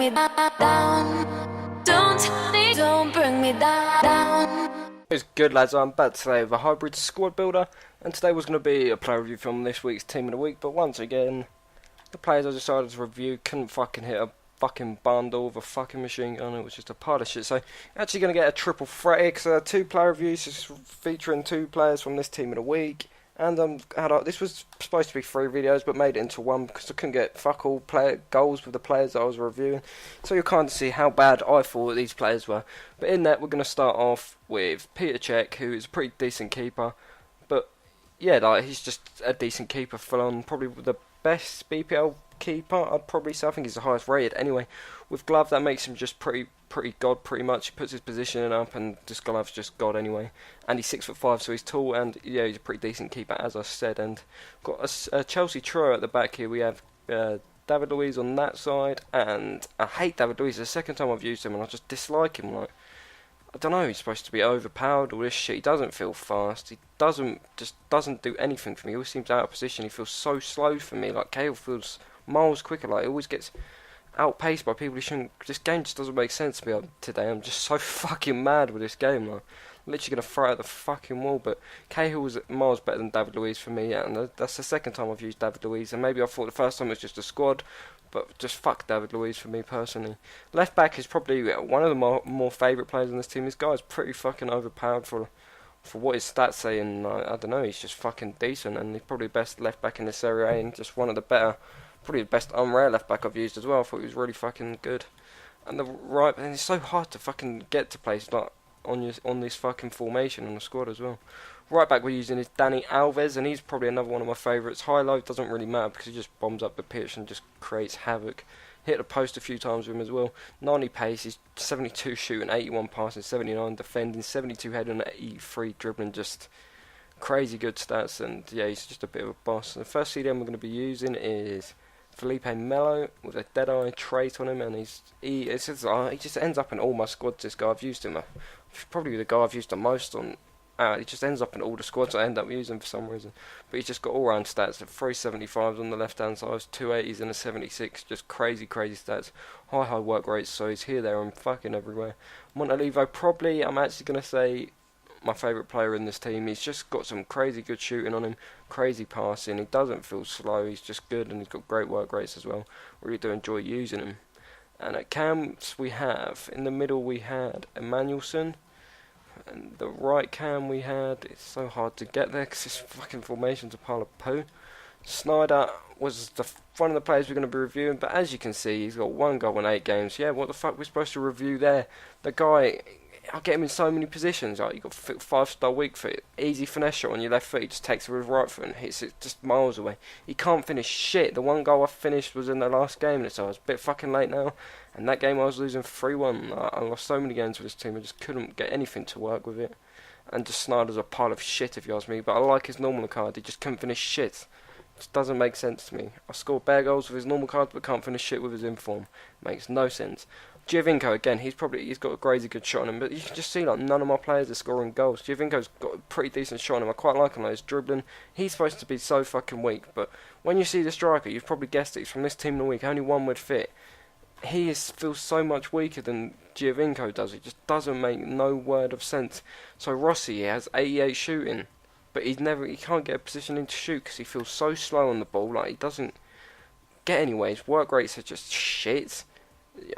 me down. Don't bring me down. It's good, lads. I'm back today with a hybrid squad builder, and today was going to be a player review from this week's team of the week. But once again, the players I decided to review couldn't fucking hit a fucking bundle with a fucking machine gun. It was just a pile of shit. So you're actually going to get a triple threat here, 'cause, two player reviews featuring two players from this team of the week. And this was supposed to be 3 videos, but made it into one because I couldn't get fuck all player goals with the players that I was reviewing. So you'll kind of see how bad I thought these players were. But in that, we're going to start off with Peter Cech, who is a pretty decent keeper. But yeah, like, he's just a decent keeper, full on, probably the best BPL keeper, I'd probably say. I think he's the highest rated anyway. With glove, that makes him just pretty god, pretty much. He puts his positioning up, and this glove's just god anyway. And he's 6'5", so he's tall, and yeah, he's a pretty decent keeper, as I said. And got a Chelsea trio at the back here. We have David Luiz on that side, and I hate David Luiz. It's the second time I've used him, and I just dislike him. Like, I don't know, he's supposed to be overpowered, all this shit. He doesn't feel fast. He doesn't do anything for me. He always seems out of position. He feels so slow for me. Like, Cahill feels miles quicker. Like, he always gets outpaced by people who shouldn't. This game just doesn't make sense to me today. I'm just so fucking mad with this game. Like, I'm literally gonna throw it at the fucking wall. But Cahill was miles better than David Luiz for me, and that's the second time I've used David Luiz. And maybe I thought the first time it was just a squad, but just fuck David Luiz for me personally. Left back is probably one of the more favourite players on this team. This guy's pretty fucking overpowered for what his stats say, and I don't know, he's just fucking decent, and he's probably the best left back in the Serie A, and just one of the better. Probably the best unrare left back I've used as well. I thought he was really fucking good. And the right, and it's so hard to fucking get to places like on this fucking formation on the squad as well. Right back we're using is Dani Alves, and he's probably another one of my favourites. High low doesn't really matter because he just bombs up the pitch and just creates havoc. Hit the post a few times with him as well. 90 pace, he's 72 shooting, 81 passing, 79 defending, 72 heading, 83 dribbling, just crazy good stats. And yeah, he's just a bit of a boss. And the first CDM we're going to be using is Felipe Melo with a Deadeye trait on him, and he just ends up in all my squads. This guy, I've used him, probably the guy I've used the most on. He just ends up in all the squads I end up using for some reason. But he's just got all round stats of 375s on the left hand side, 280s and a 76, just crazy stats. High work rates, so he's here, there and fucking everywhere. Montalivo, probably, I'm actually going to say, my favourite player in this team. He's just got some crazy good shooting on him, crazy passing. He doesn't feel slow, he's just good, and he's got great work rates as well. Really do enjoy using him. And at cams we have, in the middle we had Emmanuelson, and the right cam we had, it's so hard to get there because this fucking formation's a pile of poo. Sneider was one of the players we're going to be reviewing, but as you can see, he's got 1 goal in 8 games. Yeah, what the fuck we're supposed to review there? The guy, I'll get him in so many positions. Like, you got 5-star weak foot, easy finesse shot on your left foot. He just takes it with his right foot and hits it just miles away. He can't finish shit. The 1 goal I finished was in the last game, so I was a bit fucking late now. And that game I was losing 3-1. I lost so many games with this team. I just couldn't get anything to work with it. And just Snyder's a pile of shit if you ask me. But I like his normal card. He just couldn't finish shit. It just doesn't make sense to me. I score bare goals with his normal card, but can't finish shit with his inform. Makes no sense. Giovinco, again, he's got a crazy good shot on him, but you can just see, like, none of my players are scoring goals. Giovinco's got a pretty decent shot on him. I quite like him, like, his dribbling. He's supposed to be so fucking weak, but when you see the striker, you've probably guessed it, he's from this team of the week, only one would fit. He feels so much weaker than Giovinco does. It just doesn't make no word of sense. So Rossi has 88 shooting, but he can't get a position in to shoot because he feels so slow on the ball. Like, he doesn't get anywhere. His work rates are just shit.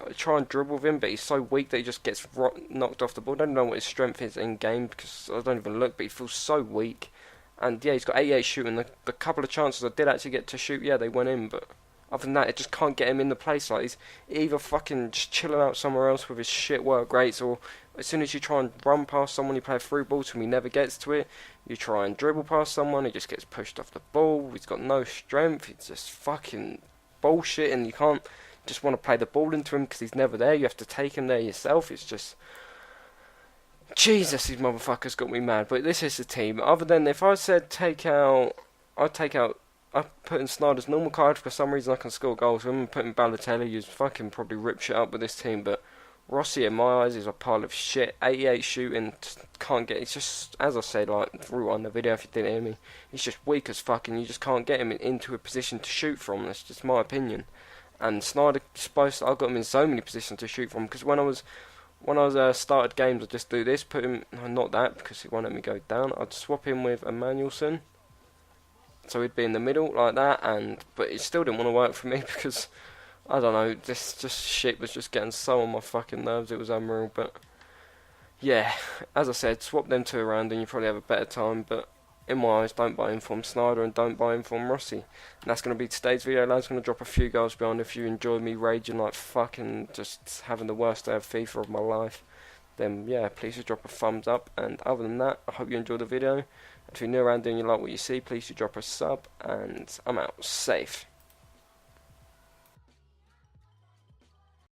I try and dribble with him, but he's so weak that he just gets knocked off the ball. I don't know what his strength is in game because I don't even look, but he feels so weak. And yeah, he's got 88 shooting. The couple of chances I did actually get to shoot, yeah, they went in, but other than that, it just can't get him in the place. Like, he's either fucking just chilling out somewhere else with his shit work rates, or as soon as you try and run past someone, you play a through ball to him, he never gets to it. You try and dribble past someone, he just gets pushed off the ball. He's got no strength. It's just fucking bullshit, and you can't just want to play the ball into him because he's never there. You have to take him there yourself. It's just, Jesus, these motherfuckers got me mad. But this is the team. Other than if I said I put in Snyder's normal card for some reason I can score goals with him. Put in Balotelli, who's fucking probably rip shit up with this team. But Rossi, in my eyes, is a pile of shit. 88 shooting, can't get. It's just, as I said, like on the video if you didn't hear me, he's just weak as fuck, and you just can't get him into a position to shoot from. That's just my opinion. And Sneider supposed I got him in so many positions to shoot from, because when I was started games, I'd just do this, put him, no, not that, because it won't let me go down. I'd swap him with Emmanuelson, so he'd be in the middle like that, but it still didn't want to work for me because I don't know, this just shit was just getting so on my fucking nerves. It was unreal. But yeah, as I said, swap them two around and you probably have a better time. But in my eyes, don't buy in from Sneider and don't buy in from Rossi. And that's going to be today's video, lads. I'm going to drop a few goals behind. If you enjoyed me raging like fucking just having the worst day of FIFA of my life, then yeah, please just drop a thumbs up. And other than that, I hope you enjoyed the video. If you're new around and you like what you see, please do drop a sub. And I'm out. Safe.